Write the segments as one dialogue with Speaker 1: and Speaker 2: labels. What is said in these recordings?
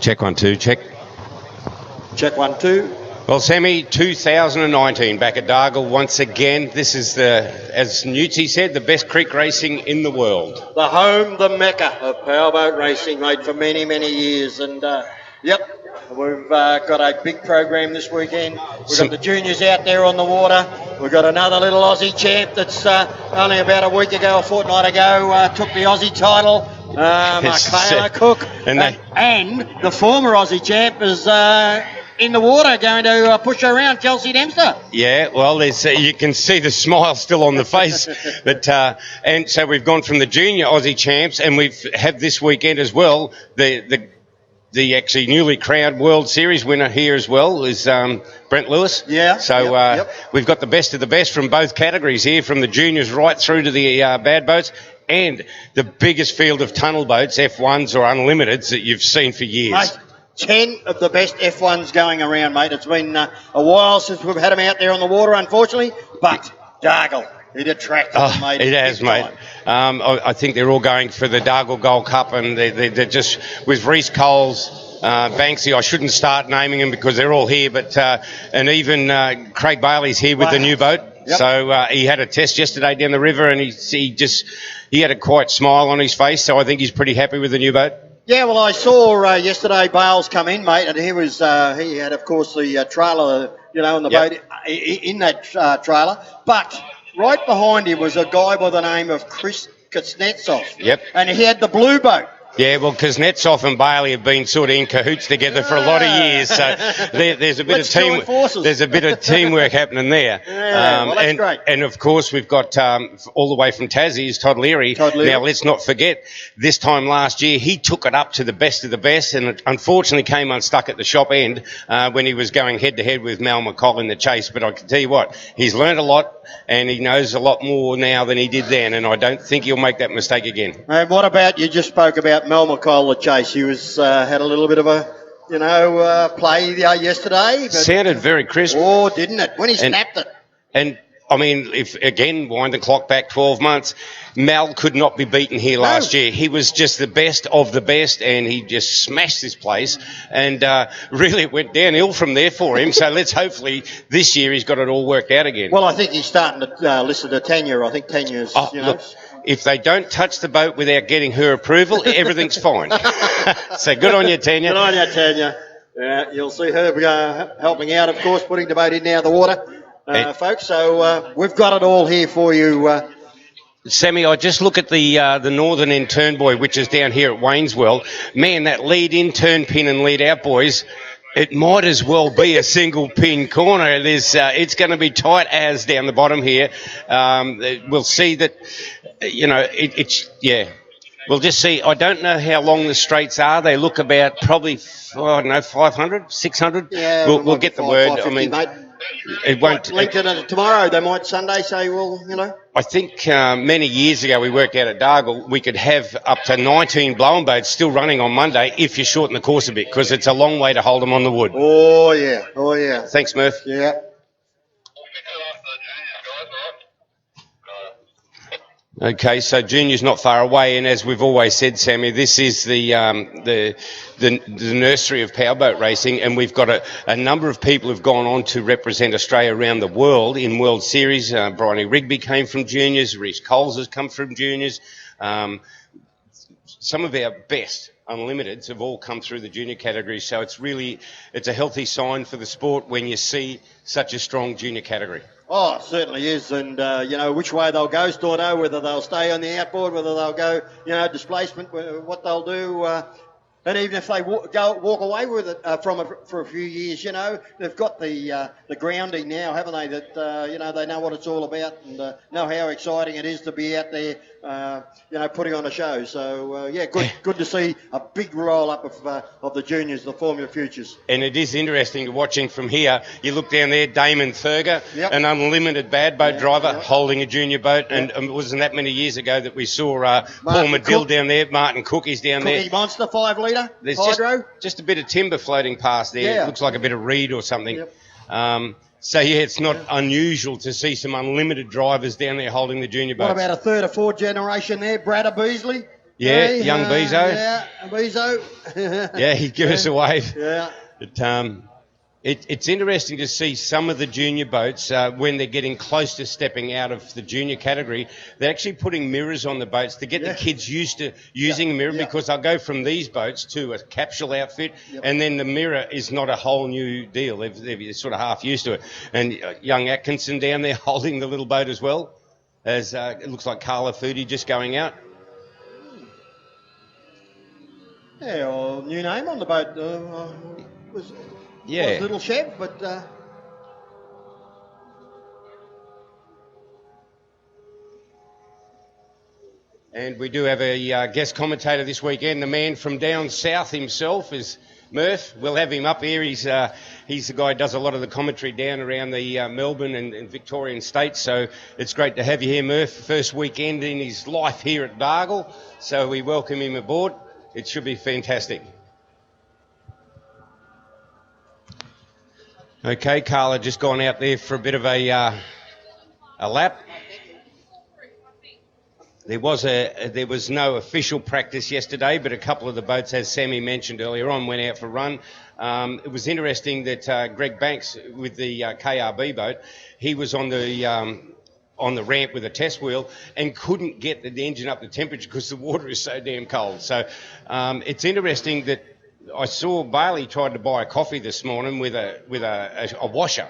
Speaker 1: Check 1 2, check.
Speaker 2: Check 1 2.
Speaker 1: Well, Sammy, 2019 back at Dargle once again. This is as Newtsy said, the best creek racing in the world.
Speaker 2: The home, the mecca of powerboat racing, mate, for many, many years. And, we've got a big program this weekend. We've got the juniors out there on the water. We've got another little Aussie champ that's only about a week ago, a fortnight ago, took the Aussie title, Michaela Cook. And the former Aussie champ is in the water going to push her around, Chelsea Dempster.
Speaker 1: Yeah, well, you can see the smile still on the face. But and so we've gone from the junior Aussie champs, and we've had this weekend as well the actually newly crowned World Series winner here as well is Brent Lewis.
Speaker 2: Yeah.
Speaker 1: So we've got the best of the best from both categories here, from the juniors right through to the bad boats, and the biggest field of tunnel boats, F1s or unlimiteds, that you've seen for years.
Speaker 2: Mate, 10 of the best F1s going around, mate. It's been a while since we've had them out there on the water, unfortunately, but Dargle, it attracted them, mate.
Speaker 1: It has, mate. I think they're all going for the Dargle Gold Cup, and they're just, with Reece Coles, Banksy, I shouldn't start naming them because they're all here, but and even Craig Bailey's here with the new boat. Yep. So he had a test yesterday down the river, and he had a quiet smile on his face, so I think he's pretty happy with the new boat.
Speaker 2: Yeah, well, I saw yesterday Bales come in, mate, and he had, of course, the trailer, in the boat, in that trailer. But right behind him was a guy by the name of Chris Kuznetsov.
Speaker 1: Yep.
Speaker 2: And he had the blue boat.
Speaker 1: Yeah, well, Kuznetsov and Bailey have been sort of in cahoots together for a lot of years, so there's a bit of team. There's a bit of teamwork happening there.
Speaker 2: Yeah, well, that's great.
Speaker 1: And of course, we've got all the way from Tassie is Todd Leery. Now, let's not forget, this time last year he took it up to the best of the best, and it unfortunately came unstuck at the shop end when he was going head to head with Mal McColl in the chase. But I can tell you what, he's learned a lot, and he knows a lot more now than he did then, and I don't think he'll make that mistake again.
Speaker 2: And what about, you just spoke about Mel McColl, the chase. He was had a little bit of a play yesterday. But
Speaker 1: sounded very crisp.
Speaker 2: Oh, didn't it? When he snapped it.
Speaker 1: And I mean, if again wind the clock back 12 months, Mal could not be beaten here last year. He was just the best of the best, and he just smashed this place. And really, it went downhill from there for him. So let's hopefully this year he's got it all worked out again.
Speaker 2: Well, I think he's starting to listen to Tanya. I think Tanya's.
Speaker 1: Look, if they don't touch the boat without getting her approval, everything's fine. So good on you, Tanya.
Speaker 2: Good on you, Tanya. Yeah, you'll see her helping out, of course, putting the boat in now the water, folks. So we've got it all here for you.
Speaker 1: Sammy, I just look at the northern end turn buoy, which is down here at Wayneswell. Man, that lead in turn pin and lead out buoys, it might as well be a single pin corner. It's going to be tight as down the bottom here. We'll see that, We'll just see. I don't know how long the straights are. They look about probably, 500, 600.
Speaker 2: Yeah,
Speaker 1: we'll get the word. I mean,
Speaker 2: mate.
Speaker 1: It won't.
Speaker 2: Lincoln tomorrow, they might Sunday say,
Speaker 1: I think many years ago we worked out at Dargle we could have up to 19 blowing boats still running on Monday if you shorten the course a bit, because it's a long way to hold them on the wood.
Speaker 2: Oh, yeah.
Speaker 1: Thanks, Murph.
Speaker 2: Yeah.
Speaker 1: Okay, so junior's not far away, and as we've always said, Sammy, this is the nursery of powerboat racing, and we've got a number of people who've gone on to represent Australia around the world in World Series. Bryony Rigby came from juniors, Reece Coles has come from juniors. Some of our best unlimiteds have all come through the junior category, so it's a healthy sign for the sport when you see such a strong junior category.
Speaker 2: Oh, it certainly is. And, which way they'll go, still know, whether they'll stay on the outboard, whether they'll go, displacement, what they'll do. And even if they walk away with it for a few years, they've got the grounding now, haven't they? That they know what it's all about and know how exciting it is to be out there, putting on a show. So good to see a big roll up of the juniors, the Formula Futures.
Speaker 1: And it is interesting watching from here. You look down there, Damon Thurger, an unlimited bad boat driver, holding a junior boat, and it wasn't that many years ago that we saw Paul Medill down there, Martin Cookie's down there.
Speaker 2: Cookie Monster 5 litre.
Speaker 1: There's
Speaker 2: hydro.
Speaker 1: just a bit of timber floating past there.
Speaker 2: Yeah.
Speaker 1: It looks like a bit of reed or something.
Speaker 2: Yep.
Speaker 1: It's not unusual to see some unlimited drivers down there holding the junior boats.
Speaker 2: What about a third or fourth generation there? Bradder Beasley,
Speaker 1: Yeah,
Speaker 2: Hey,
Speaker 1: young Bezo.
Speaker 2: Yeah, Bezo.
Speaker 1: Yeah, he'd give us a wave.
Speaker 2: Yeah.
Speaker 1: It's interesting to see some of the junior boats when they're getting close to stepping out of the junior category. They're actually putting mirrors on the boats to get the kids used to using a mirror, because they'll go from these boats to a capsule outfit, and then the mirror is not a whole new deal. They're sort of half used to it. And young Atkinson down there holding the little boat as well, as it looks like Carla Foodie just going out.
Speaker 2: Yeah, well, new name on the boat was Little Chev, but
Speaker 1: and we do have a guest commentator this weekend. The man from down south himself is Murph. We'll have him up here. He's the guy who does a lot of the commentary down around the Melbourne and Victorian states. So it's great to have you here, Murph. First weekend in his life here at Dargle. So we welcome him aboard. It should be fantastic. Okay, Carla just gone out there for a bit of a lap. There was no official practice yesterday, but a couple of the boats, as Sammy mentioned earlier on, went out for a run. It was interesting that Greg Banks with the KRB boat, he was on the ramp with a test wheel and couldn't get the engine up to temperature because the water is so damn cold. So it's interesting that I saw Bailey tried to buy a coffee this morning with a washer.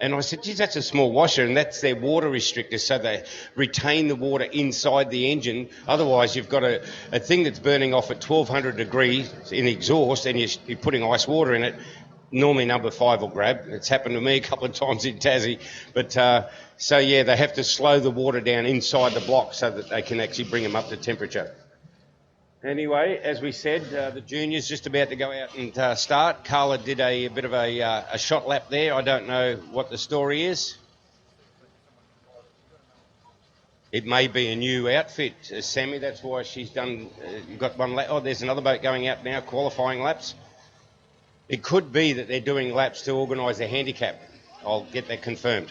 Speaker 1: And I said, geez, that's a small washer, and that's their water restrictor, so they retain the water inside the engine. Otherwise, you've got a thing that's burning off at 1,200 degrees in exhaust, and you're putting ice water in it. Normally number 5 will grab. It's happened to me a couple of times in Tassie. But, they have to slow the water down inside the block so that they can actually bring them up to temperature. Anyway, as we said, the juniors just about to go out and start. Carla did a bit of a shot lap there. I don't know what the story is. It may be a new outfit, Sammy. That's why she's got one lap. Oh, there's another boat going out now, qualifying laps. It could be that they're doing laps to organise a handicap. I'll get that confirmed.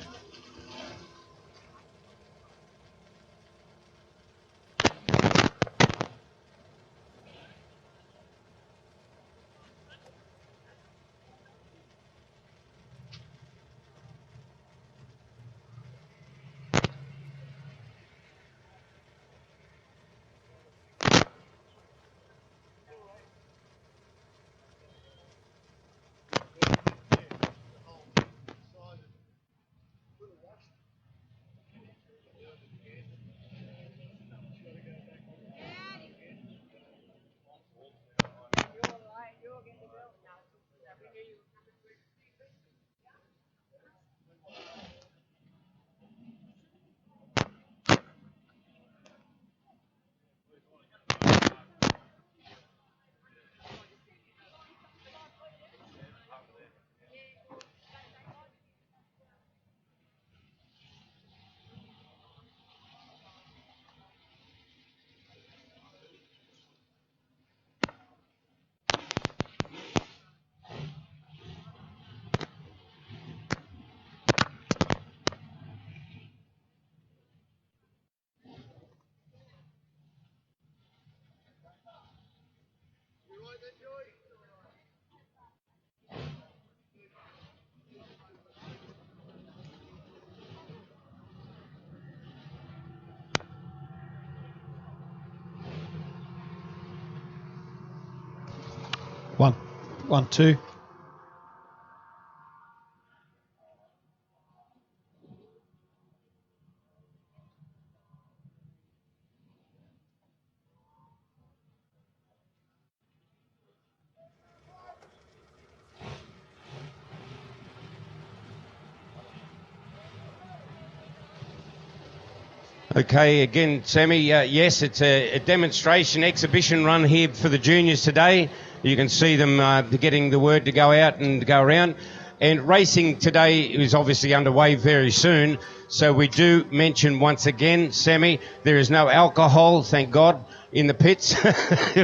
Speaker 3: One, two.
Speaker 1: Okay, again, Sammy, yes, it's a demonstration exhibition run here for the juniors today. You can see them getting the word to go out and go around. And racing today is obviously underway very soon. So we do mention once again, Sammy, there is no alcohol, thank God, in the pits.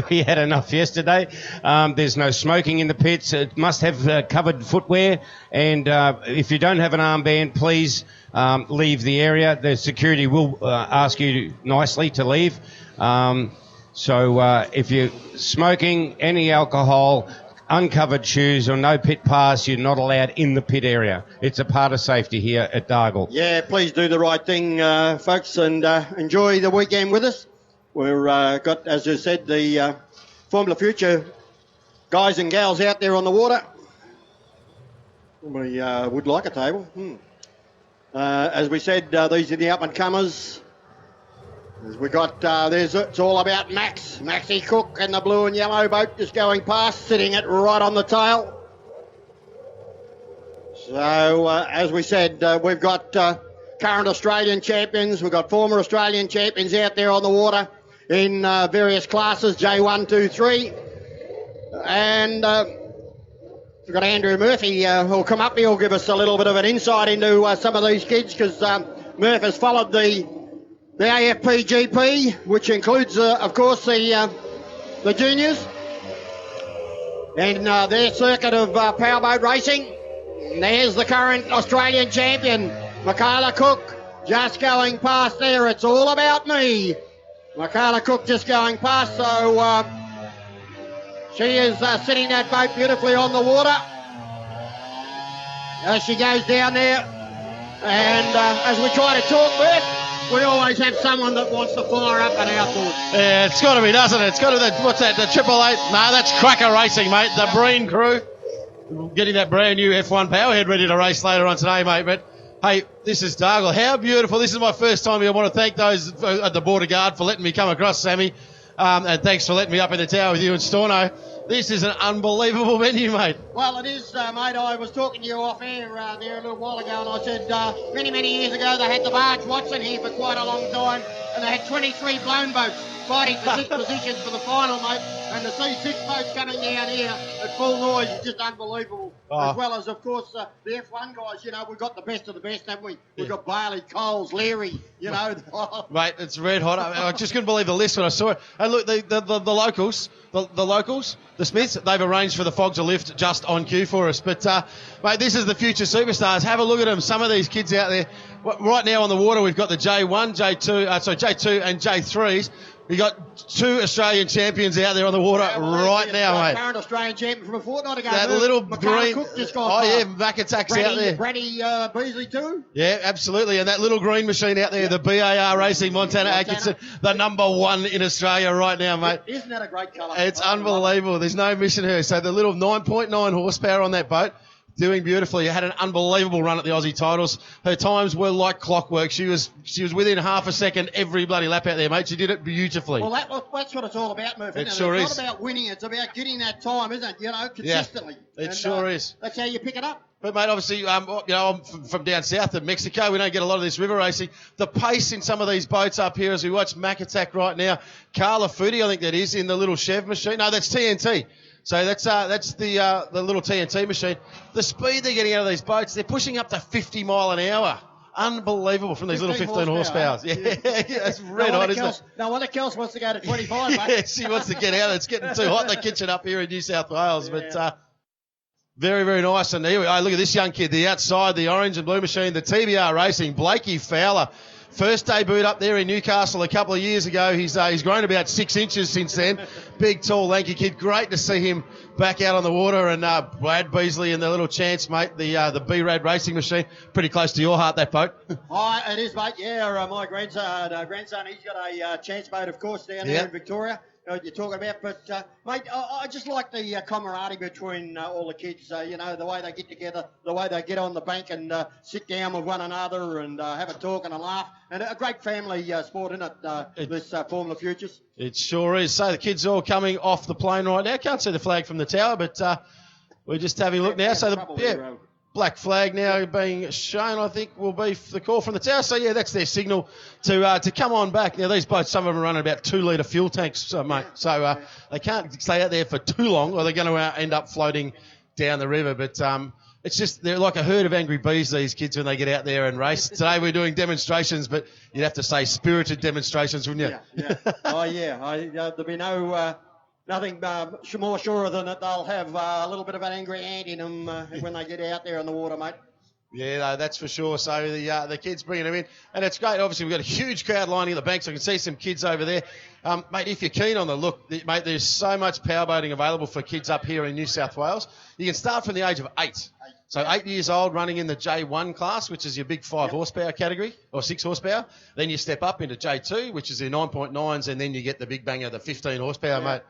Speaker 1: We had enough yesterday. There's no smoking in the pits. It must have covered footwear. And if you don't have an armband, please leave the area. The security will ask you nicely to leave. So if you're smoking any alcohol, uncovered shoes or no pit pass, you're not allowed in the pit area. It's a part of safety here at Dargle.
Speaker 2: Yeah, please do the right thing, folks, and enjoy the weekend with us. We've got, as you said, the Formula Future guys and gals out there on the water. We would like a table. As we said, these are the up-and-comers. As we got, it's all about Maxie Cook and the blue and yellow boat just going past, sitting it right on the tail. So, as we said, we've got current Australian champions, we've got former Australian champions out there on the water in various classes, J1, 2, 3. And we've got Andrew Murphy who'll come up here, will give us a little bit of an insight into some of these kids, because Murph has followed the AFP GP, which includes, of course, the juniors and their circuit of powerboat racing. And there's the current Australian champion, Michaela Cook, just going past there. It's all about me. Michaela Cook just going past, so she is sitting that boat beautifully on the water as she goes down there. And as we try to talk, Bert, we always have someone that wants to fire up an outboard.
Speaker 3: Yeah, it's got to be, doesn't it? It's got to be, what's that, the 888? No, that's Cracker Racing, mate. The Breen crew. Getting that brand new F1 Powerhead ready to race later on today, mate. But, hey, this is Dargle. How beautiful. This is my first time here. I want to thank those at the border guard for letting me come across, Sammy. And thanks for letting me up in the tower with you and Storno. This is an unbelievable venue, mate.
Speaker 2: Well, it is, mate. I was talking to you off air there a little while ago, and I said many, many years ago they had the barge Watson here for quite a long time, and they had 23 blown boats fighting for 6 positions for the final, mate. And to see 6 boats coming down here at full noise is just unbelievable. As well as, of course, the F1 guys. You know, we've got the best of the best, haven't we? We've got Bailey, Coles, Leery, you know.
Speaker 3: Mate, it's red hot. I just couldn't believe the list when I saw it. And look, the locals, the locals, the Smiths, they've arranged for the fog to lift just on cue for us. But, mate, this is the future superstars. Have a look at them. Some of these kids out there. Right now on the water, we've got the J1, J2 and J3s. We got 2 Australian champions out there on the water right now, mate.
Speaker 2: Current Australian champion from a fortnight ago.
Speaker 3: That little
Speaker 2: McCarthy
Speaker 3: green.
Speaker 2: Cook just got
Speaker 3: Mac Attack's out there.
Speaker 2: Brady Beasley too.
Speaker 3: Yeah, absolutely. And that little green machine out there, the BAR Racing Montana Atkinson, the number 1 in Australia right now, mate.
Speaker 2: Isn't that a great colour?
Speaker 3: It's unbelievable. There's no missing her. So the little 9.9 horsepower on that boat. Doing beautifully. Had an unbelievable run at the Aussie titles. Her times were like clockwork. She was within half a second every bloody lap out there, mate. She did it beautifully.
Speaker 2: Well, that's what it's all about, Murphy.
Speaker 3: It sure
Speaker 2: is.
Speaker 3: It's
Speaker 2: not about winning. It's about getting that time, isn't it? You know, consistently.
Speaker 3: Yeah, it sure is.
Speaker 2: That's how you pick it up.
Speaker 3: But, mate, obviously, I'm from down south of Mexico. We don't get a lot of this river racing. The pace in some of these boats up here as we watch Mac Attack right now. Carla Footy, I think that is, in the little Chev machine. No, that's TNT. So that's the little TNT machine. The speed they're getting out of these boats, they're pushing up to 50 mile an hour. Unbelievable from these little 15 horsepower. Yeah, it's red hot, isn't it?
Speaker 2: No wonder Kels wants to go to 25, mate.
Speaker 3: Yeah, she wants to get out. It's getting too hot. They're kitchen up here in New South Wales. Yeah. But very, very nice. And here we are. Look at this young kid, the outside, the orange and blue machine, the TBR Racing, Blakey Fowler. First debut up there in Newcastle a couple of years ago. He's grown about 6 inches since then. Big, tall, lanky kid. Great to see him back out on the water. And Brad Beasley and the little Chance, mate, the B-Rad racing machine. Pretty close to your heart, that boat.
Speaker 2: Oh, it is, mate. Yeah, my grandson, he's got a Chance boat, of course, down there in Victoria. You're talking about, but mate, I just like the camaraderie between all the kids. You know, the way they get together, the way they get on the bank and sit down with one another and have a talk and a laugh, and a great family sport, isn't it? This Formula Futures.
Speaker 3: It sure is. So the kids are all coming off the plane right now. Can't see the flag from the tower, but we're just having a look now. So the black flag now being shown, I think, will be the call from the tower. So, yeah, that's their signal to come on back. Now, these boats, some of them are running about 2-litre fuel tanks, mate. So they can't stay out there for too long or they're going to end up floating down the river. But it's just they're like a herd of angry bees, these kids, when they get out there and race. Today we're doing demonstrations, but you'd have to say spirited demonstrations, wouldn't you?
Speaker 2: Yeah. Oh, yeah. There'll be no... Nothing more sure than that they'll have a little bit of an angry ant in them when they get out there on the water, mate.
Speaker 3: Yeah, no, that's for sure. So the kids bringing them in, and it's great. Obviously, we've got a huge crowd lining at the banks. I can see some kids over there. Mate, if you're keen on the look, mate, there's so much powerboating available for kids up here in New South Wales. You can start from the age of 8. So 8 years old, running in the J1 class, which is your big 5 horsepower category, or 6 horsepower. Then you step up into J2, which is your 9.9s, and then you get the big banger, the 15 horsepower, mate.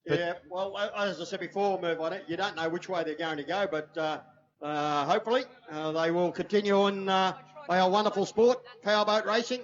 Speaker 2: But, well, as I said before, we'll move on it. You don't know which way they're going to go, but hopefully they will continue on our wonderful sport, powerboat racing.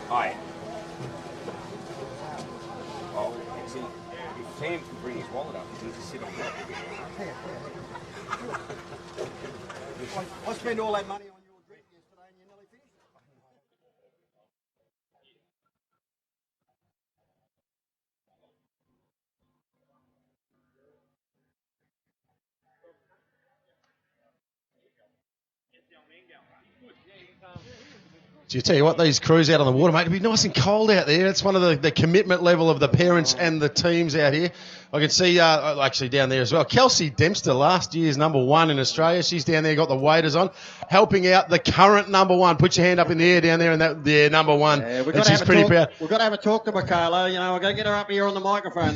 Speaker 4: Hi. Oh, see, if Sam can bring his wallet up, he needs to sit on that.
Speaker 2: I spent all that money on your drink yesterday and you nearly finished it.
Speaker 3: So you tell you what, these crews out on the water, mate, it'll be nice and cold out there. It's one of the commitment level of the parents and the teams out here. I can see, actually down there as well, Kelsey Dempster, last year's number 1 in Australia. She's down there, got the waders on, helping out the current number 1. Put your hand up in the air down there, and that, number 1.
Speaker 2: Yeah,
Speaker 3: and she's pretty proud.
Speaker 2: We've got to have a talk to Michaela. You know, we've got to get her up here on the microphone.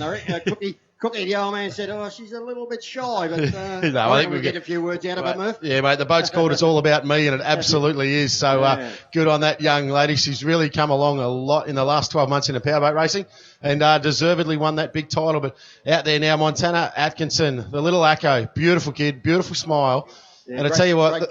Speaker 2: Cookie, the old man said, she's a little bit shy, but
Speaker 3: no, I think
Speaker 2: we'll get a few words out of her, Murph.
Speaker 3: Yeah, mate, the boat's called It's All About Me, and it absolutely is. So good on that young lady. She's really come along a lot in the last 12 months in the powerboat racing, and deservedly won that big title. But out there now, Montana Atkinson, the little Acco, beautiful kid, beautiful smile. Yeah, and I tell you what,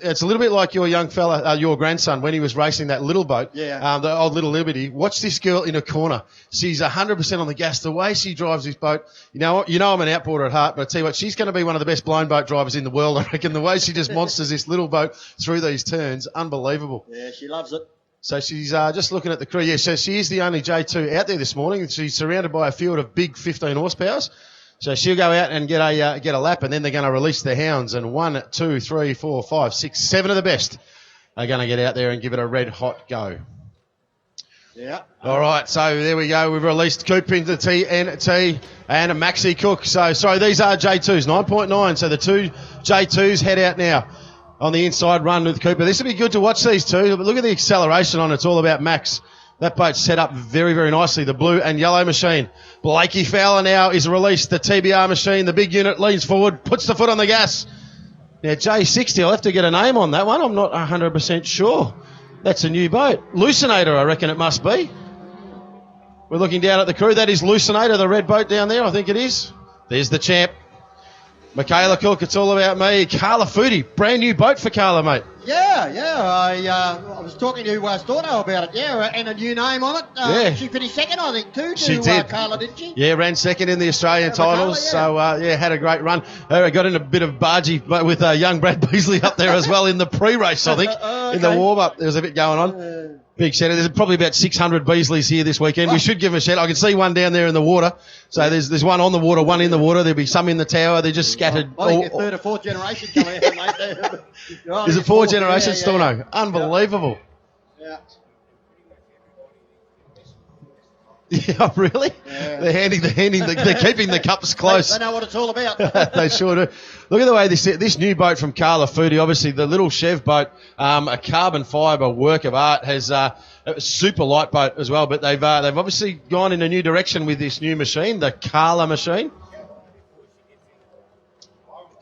Speaker 3: it's a little bit like your young fella, your grandson, when he was racing that little boat, the old Little Liberty. Watch this girl in a corner. She's 100% on the gas. The way she drives this boat, you know I'm an outboarder at heart, but I tell you what, she's going to be one of the best blown boat drivers in the world, I reckon. The way she just monsters this little boat through these turns, unbelievable.
Speaker 2: Yeah, she loves it.
Speaker 3: So she's just looking at the crew. Yeah, so she is the only J2 out there this morning. She's surrounded by a field of big 15 horsepowers. So she'll go out and get a lap, and then they're going to release the hounds. And 1, 2, 3, 4, 5, 6, 7 of the best are going to get out there and give it a red hot go.
Speaker 2: Yeah.
Speaker 3: All right, so there we go. We've released Coop into TNT and a Maxi Cook. So, sorry, these are J2s, 9.9. So the 2 J2s head out now on the inside run with Cooper. This will be good to watch these two. But look at the acceleration on it. It's all about Max. That boat's set up very, very nicely. The blue and yellow machine. Blakey Fowler now is released. The TBR machine, the big unit, leans forward, puts the foot on the gas. Now, J60, I'll have to get a name on that one. I'm not 100% sure. That's a new boat. Lucinator, I reckon it must be. We're looking down at the crew. That is Lucinator, the red boat down there, I think it is. There's the champ. Michaela Cook, It's All About Me. Carla Foodie, brand new boat for Carla, mate.
Speaker 2: Yeah. I was talking to Storno about it, and a new name on it. She finished second, I think, too,
Speaker 3: she did.
Speaker 2: Carla, didn't she?
Speaker 3: Yeah, ran second in the Australian titles. Carla, So, had a great run. Got in a bit of bargee with young Brad Beasley up there as well in the pre-race, I think. Okay. In the warm-up, there was a bit going on. Big shout out. There's probably about 600 Beasleys here this weekend. We should give them a shout. I can see one down there in the water. So there's one on the water, one in the water. There'll be some in the tower. They're just scattered.
Speaker 2: I think a third or fourth generation coming out, mate.
Speaker 3: Is it 4 generations, Storno? Unbelievable.
Speaker 2: Yeah.
Speaker 3: Yeah, really? Yeah. They're keeping the cups close.
Speaker 2: They know what it's all about.
Speaker 3: They sure do. Look at the way this new boat from Carla Foodie, obviously the little Chev boat, a carbon fibre work of art, has a super light boat as well. But they've obviously gone in a new direction with this new machine, the Carla machine.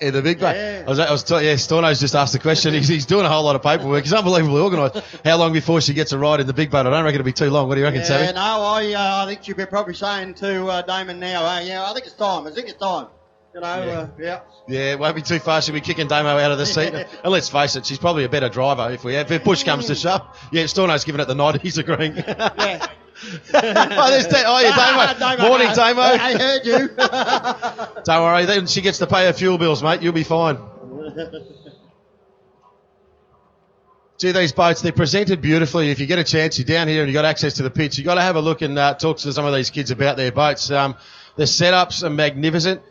Speaker 3: In the big boat.
Speaker 2: Yeah.
Speaker 3: Storno's just asked the question. He's doing a whole lot of paperwork. He's unbelievably organised. How long before she gets a ride in the big boat? I don't reckon it'll be too long. What do you reckon, Sammy?
Speaker 2: No, I think she'll be probably saying to Damon now, I think it's time. Yeah.
Speaker 3: Yeah, it won't be too far. She'll be kicking Damo out of the seat. And let's face it, she's probably a better driver if push comes to shove. Yeah, Storno's giving it the nod. He's agreeing.
Speaker 2: Yeah.
Speaker 3: Damo. Morning, Damo.
Speaker 2: I heard you.
Speaker 3: Don't worry, then she gets to pay her fuel bills, mate. You'll be fine. See these boats, they're presented beautifully. If you get a chance, you're down here and you've got access to the pitch, you've got to have a look and talk to some of these kids about their boats. The setups are magnificent.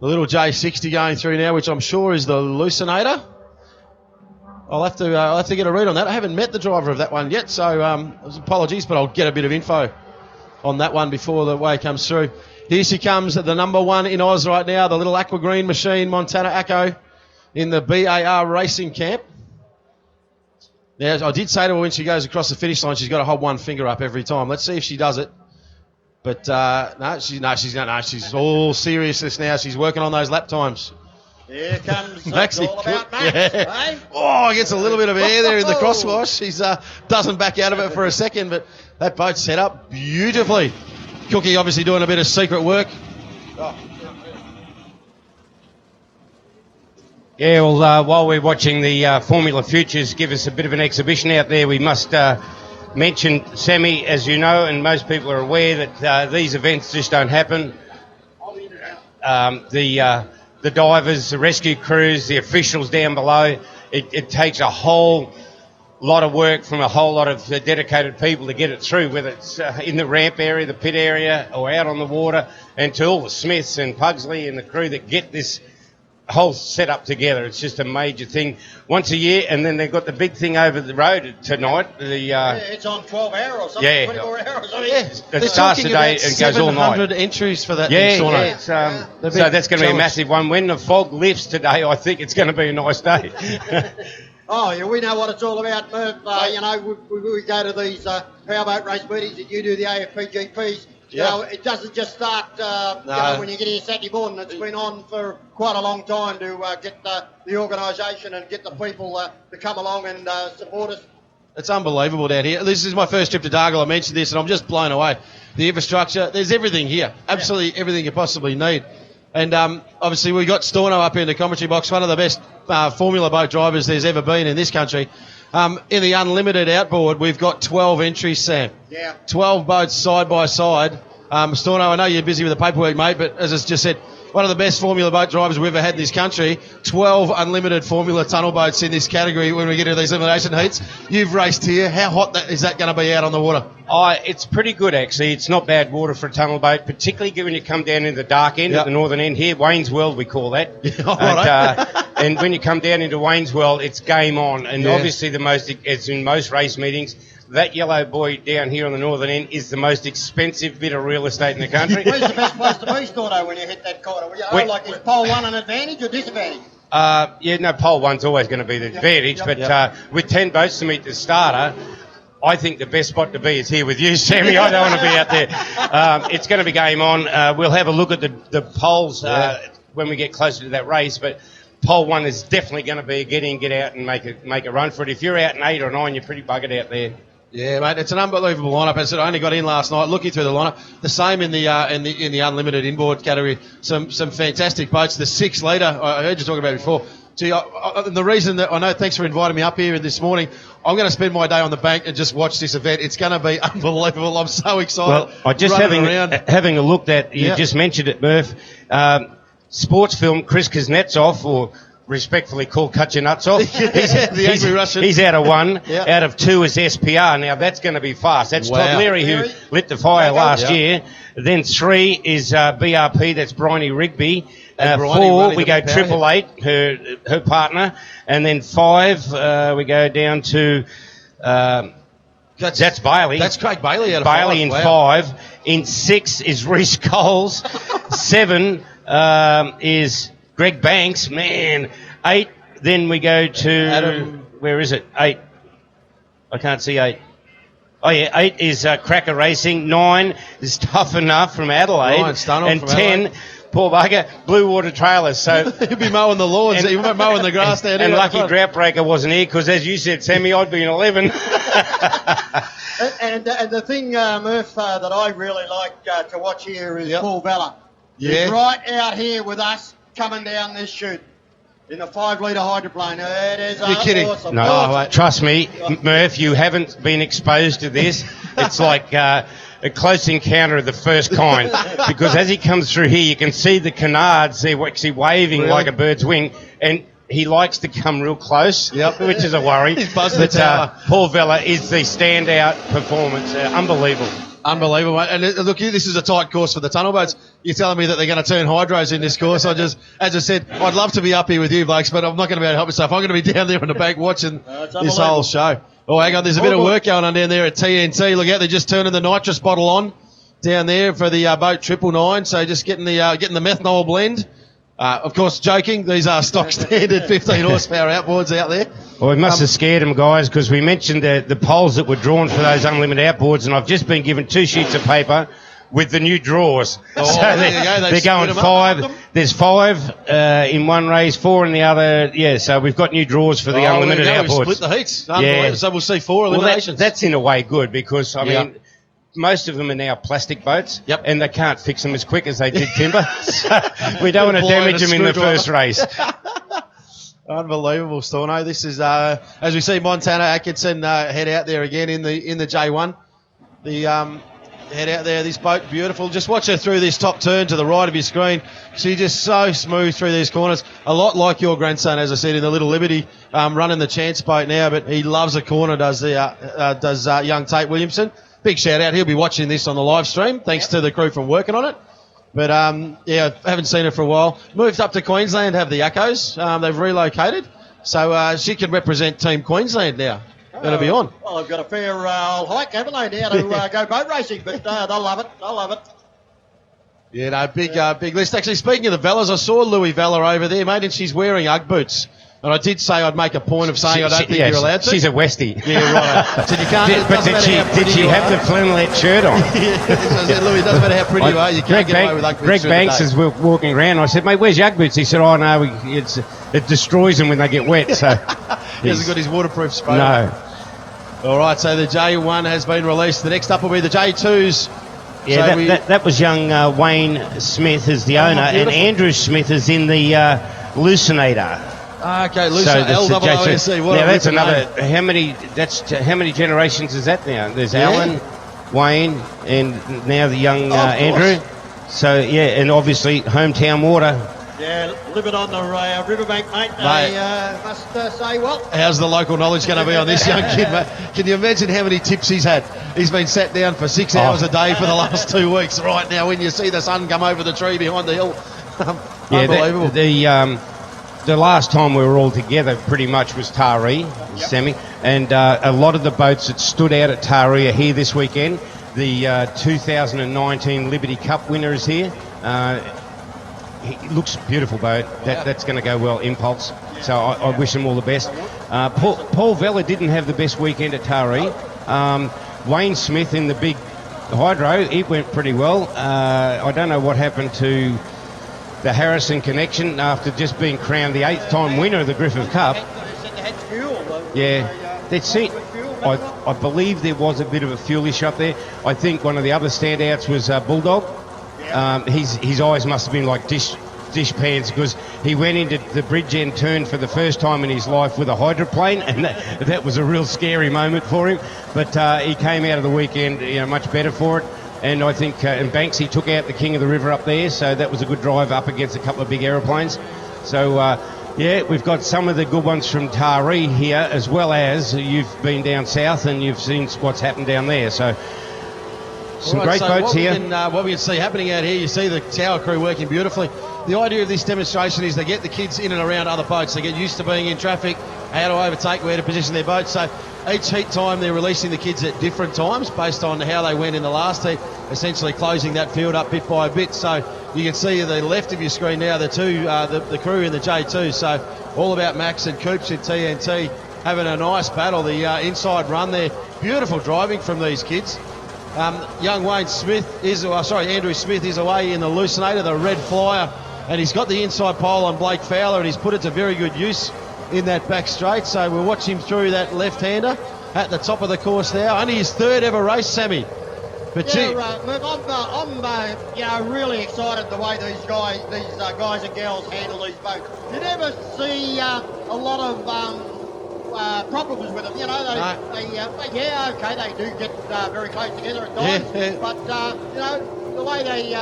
Speaker 3: The little J60 going through now, which I'm sure is the Lucinator. I'll have to get a read on that. I haven't met the driver of that one yet, so apologies, but I'll get a bit of info on that one before the way comes through. Here she comes, the number one in Oz right now, the little aqua green machine, Montana Acco, in the BAR racing camp. Now, I did say to her when she goes across the finish line, she's got to hold one finger up every time. Let's see if she does it. But she's all seriousness now. She's working on those lap times.
Speaker 2: Here comes
Speaker 3: Maxie.
Speaker 2: all about Max. Yeah. Eh?
Speaker 3: Oh, gets a little bit of air there in the crosswash. She's doesn't back out of it for a second, but that boat's set up beautifully. Cookie obviously doing a bit of secret work.
Speaker 1: Yeah, well, while we're watching the Formula Futures give us a bit of an exhibition out there, we must mention, Sammy, as you know, and most people are aware that these events just don't happen. The divers, the rescue crews, the officials down below, it takes a whole lot of work from a whole lot of dedicated people to get it through, whether it's in the ramp area, the pit area, or out on the water, and to all the Smiths and Pugsley and the crew that get this whole setup together. It's just a major thing once a year, and then they've got the big thing over the road tonight.
Speaker 2: It's on 12 hours or something, 24 hours. I mean,
Speaker 1: it starts today and goes all night.
Speaker 3: 700 entries for that.
Speaker 1: So that's going to be a massive one. When the fog lifts today, I think it's going to be a nice day.
Speaker 2: Oh, yeah, we know what it's all about, Murph. We go to these powerboat race meetings and you do the AFPGPs. You know, it doesn't just start when you get here Saturday morning. It's been on for quite a long time to get the organisation and get the people to come along and support us.
Speaker 3: It's unbelievable down here. This is my first trip to Dargle. I mentioned this and I'm just blown away. The infrastructure, there's everything here. Absolutely everything you possibly need. And obviously we got Storno up here in the commentary box, one of the best Formula boat drivers there's ever been in this country. In the unlimited outboard, we've got 12 entries, Sam.
Speaker 2: Yeah.
Speaker 3: 12 boats side by side. Storno, I know you're busy with the paperwork, mate, but as I just said, one of the best Formula boat drivers we've ever had in this country. 12 unlimited Formula tunnel boats in this category when we get into these elimination heats. You've raced here. How hot is that going to be out on the water?
Speaker 1: It's pretty good, actually. It's not bad water for a tunnel boat, particularly when you come down into the dark end, at the northern end here. Wayne's World, we call that. And when you come down into Wayne's World, it's game on. And obviously, as in most race meetings, that yellow buoy down here on the northern end is the most expensive bit of real estate in the country.
Speaker 2: Where's the best place to be, Storno, when you hit that corner? Is pole one an advantage or disadvantage?
Speaker 1: Pole one's always going to be the advantage, but with 10 boats to meet the starter, I think the best spot to be is here with you, Sammy. I don't want to be out there. It's going to be game on. We'll have a look at the poles when we get closer to that race, but pole one is definitely going to be a get in, get out and make a run for it. If you're out in 8 or 9, you're pretty buggered out there.
Speaker 3: Yeah, mate, it's an unbelievable lineup. As I said, I only got in last night looking through the lineup. The same in the unlimited inboard category. Some fantastic boats. The 6 litre, I heard you talking about it before. Gee, the reason that I know, thanks for inviting me up here this morning. I'm going to spend my day on the bank and just watch this event. It's going to be unbelievable. I'm so excited.
Speaker 1: Well, I just having a look at, you just mentioned it, Murph. Sports film, Chris Kuznetsov, or respectfully called Cut Your Nuts Off.
Speaker 3: The angry Russian.
Speaker 1: He's out of 1. Out of 2 is SPR. Now, that's going to be fast. That's Todd Leery who lit the fire last year. Then 3 is BRP. That's Bryony Rigby. 4, we go 888, her partner. And then 5, we go down to... That's Bailey.
Speaker 3: That's Craig Bailey out of
Speaker 1: Bailey
Speaker 3: 5.
Speaker 1: in 5. In 6 is Reece Coles. 7 is... Greg Banks, man. 8, then we go to... Adam. Where is it? 8. I can't see 8. Oh, yeah, 8 is Cracker Racing. 9 is Tough Enough from Adelaide. And 10, poor bugger, blue water trailers. So
Speaker 3: he'll be mowing the lawns. He'll be mowing the grass down here.
Speaker 1: And lucky Droughtbreaker wasn't here because, as you said, Sammy, I'd been 11.
Speaker 2: and the thing, Murph, that I really like to watch here is Paul Vella.
Speaker 3: Yeah.
Speaker 2: He's right out here with us coming down this chute in a 5-litre hydroplane. It is
Speaker 3: You're kidding.
Speaker 2: awesome.
Speaker 1: No,
Speaker 2: Awesome.
Speaker 1: trust me, Murph, you haven't been exposed to this. It's like a close encounter of the first kind, because as he comes through here, you can see the canards. They're actually waving
Speaker 3: Really?
Speaker 1: like a bird's wing, and he likes to come real close, which is a worry.
Speaker 3: He's buzzing the tower.
Speaker 1: Paul Vella is the standout performance. Unbelievable.
Speaker 3: Unbelievable, mate. And look, this is a tight course for the tunnel boats. You're telling me that they're going to turn hydros in this course. As I said, I'd love to be up here with you, Blakes, but I'm not going to be able to help myself. I'm going to be down there on the bank watching this whole show. Oh, hang on, there's a bit of work going on down there at TNT. Look out, they're just turning the nitrous bottle on down there for the boat 999. So just getting the methanol blend. Of course, joking. These are stock standard 15 horsepower outboards out there.
Speaker 1: Well, we must have scared them, guys, because we mentioned the poles that were drawn for those unlimited outboards, and I've just been given 2 sheets of paper with the new drawers.
Speaker 3: Oh,
Speaker 1: so
Speaker 3: there you go.
Speaker 1: they're going 5. There's 5 in one race, 4 in the other. Yeah, so we've got new drawers for the unlimited outboards.
Speaker 3: We've split the heats. Unbelievable. So we'll see 4 eliminations.
Speaker 1: That's in a way good, because, I mean, most of them are now plastic boats, and they can't fix them as quick as they did timber. So we don't want to damage them in the first race.
Speaker 3: Unbelievable, Storno. This is, as we see, Montana Atkinson head out there again in the J1. The head out there, this boat, beautiful. Just watch her through this top turn to the right of your screen. She's just so smooth through these corners. A lot like your grandson, as I said, in the Little Liberty, running the Chance boat now, but he loves a corner, does young Tate Williamson. Big shout out. He'll be watching this on the live stream, thanks to the crew from working on it. But, haven't seen her for a while. Moved up to Queensland, have the Echoes. They've relocated. So she can represent Team Queensland now. That'll be on.
Speaker 2: Well, they've got a fair old hike, haven't they, now to go boat racing, but they'll love it. They'll love it.
Speaker 3: Yeah, no, big list. Actually, speaking of the Vellas, I saw Louis Vella over there, mate, and she's wearing Ugg boots. And I did say I'd make a point of saying I don't think you're allowed to.
Speaker 1: She's a Westie.
Speaker 3: Yeah, right. So you can't.
Speaker 1: Did she have the flannelette shirt on?
Speaker 3: I said, Louis, it doesn't matter how pretty you are, you can't get away with Ugg boots.
Speaker 1: Greg Banks is walking around. I said, mate, where's your Ugg boots? He said, oh, no, it destroys them when they get wet. So
Speaker 3: he hasn't got his waterproof spray.
Speaker 1: No.
Speaker 3: All right, so the J1 has been released. The next up will be the J2s.
Speaker 1: Yeah, so that was young Wayne Smith as the owner, and Andrew Smith is in the Lucinator.
Speaker 3: Okay, LWSC.
Speaker 1: Now that's another. How many generations is that now? There's Alan, Wayne, and now the young Andrew. So and obviously hometown water.
Speaker 2: Yeah, living on the riverbank, mate. They must say what?
Speaker 3: How's the local knowledge going to be on this young kid, mate? Can you imagine how many tips he's had? He's been sat down for 6 hours a day for the last 2 weeks. Right now, when you see the sun come over the tree behind the hill, unbelievable.
Speaker 1: The last time we were all together pretty much was Taree, Sammy, and a lot of the boats that stood out at Taree are here this weekend. The 2019 Liberty Cup winner is here. It looks a beautiful boat. That's going to go well, Impulse. So I wish them all the best. Paul Vella didn't have the best weekend at Taree. Wayne Smith in the big hydro, it went pretty well. I don't know what happened to the Harrison connection after just being crowned the 8th time winner of the Griffith Cup. I believe there was a bit of a fuel issue up there. I think one of the other standouts was Bulldog. His eyes must have been like dish pans, because he went into the bridge end turn for the first time in his life with a hydroplane, and that was a real scary moment for him. But he came out of the weekend much better for it. And I think and Banksy took out the king of the river up there, so that was a good drive up against a couple of big aeroplanes. So we've got some of the good ones from Taree here, as well as you've been down south and you've seen what's happened down there. So some great boats here.
Speaker 3: What we can see happening out here, you see the tower crew working beautifully. The idea of this demonstration is they get the kids in and around other boats. They get used to being in traffic, how to overtake, where to position their boats. So each heat time they're releasing the kids at different times based on how they went in the last heat, essentially closing that field up bit by bit. So you can see at the left of your screen now the crew in the J2. So all about Max and Coops in TNT having a nice battle. The inside run there, beautiful driving from these kids. Young Andrew Smith is away in the Lucinator, the red flyer, and he's got the inside pole on Blake Fowler, and he's put it to very good use in that back straight. So we'll watch him through that left-hander at the top of the course now. Only his third ever race, Sammy. But
Speaker 2: yeah, right. Look, I'm really excited the way these guys and girls handle these boats. You never see a lot of problems with them. You know, they do get very close together at times.
Speaker 3: Yeah.
Speaker 2: But you know, the way they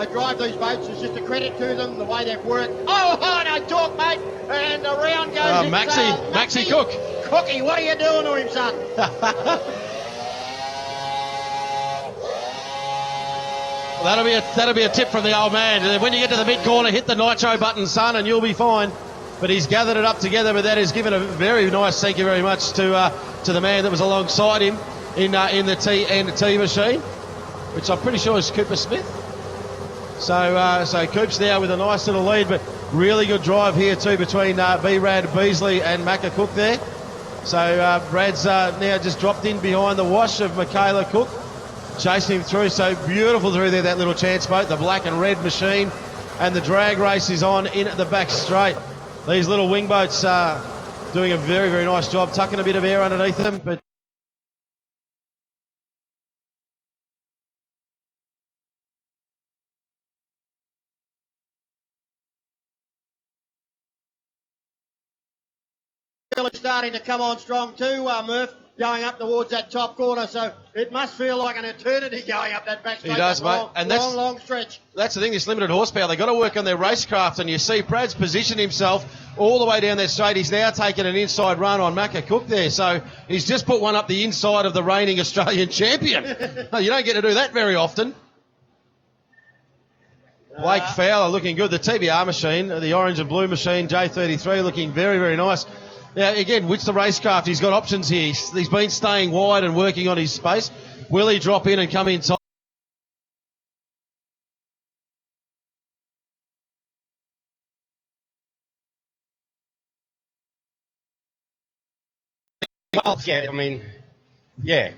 Speaker 2: drive these boats is just a credit to them. The way they've worked. Oh, no talk, mate. And around goes
Speaker 3: Maxie Cook.
Speaker 2: Cookie, what are you doing to him, son?
Speaker 3: That'll be a tip from the old man. When you get to the mid corner, hit the nitro button, son, and you'll be fine. But he's gathered it up together, but that has given a very nice thank you very much to the man that was alongside him in the T machine, which I'm pretty sure is Cooper Smith. So Coop's now with a nice little lead, but really good drive here too between B-Rad Beasley and Macca Cook there. So Brad's now just dropped in behind the wash of Michaela Cook, chasing him through. So beautiful through there, that little chance boat, the black and red machine, and the drag race is on in at the back straight. These little wing boats are doing a very, very nice job, tucking a bit of air underneath them, but
Speaker 2: starting to come on strong too, Murph, going up towards that top corner, so it must feel like an eternity going up that back straight.
Speaker 3: He does, mate.
Speaker 2: And that's long stretch.
Speaker 3: That's the thing, this limited horsepower, they've got to work on their racecraft, and you see Brad's positioned himself all the way down that straight. He's now taken an inside run on Macca Cook there, so he's just put one up the inside of the reigning Australian champion. You don't get to do that very often. Blake Fowler looking good. The TBR machine, the orange and blue machine, J33, looking very, very nice. Now, again, with the racecraft, he's got options here. He's been staying wide and working on his space. Will he drop in and come inside?
Speaker 1: Well, yeah, I mean, yeah,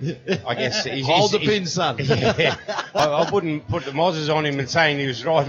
Speaker 1: I guess.
Speaker 3: Hold the pin, son.
Speaker 1: Yeah, I wouldn't put the Mozzers on him and saying he was driving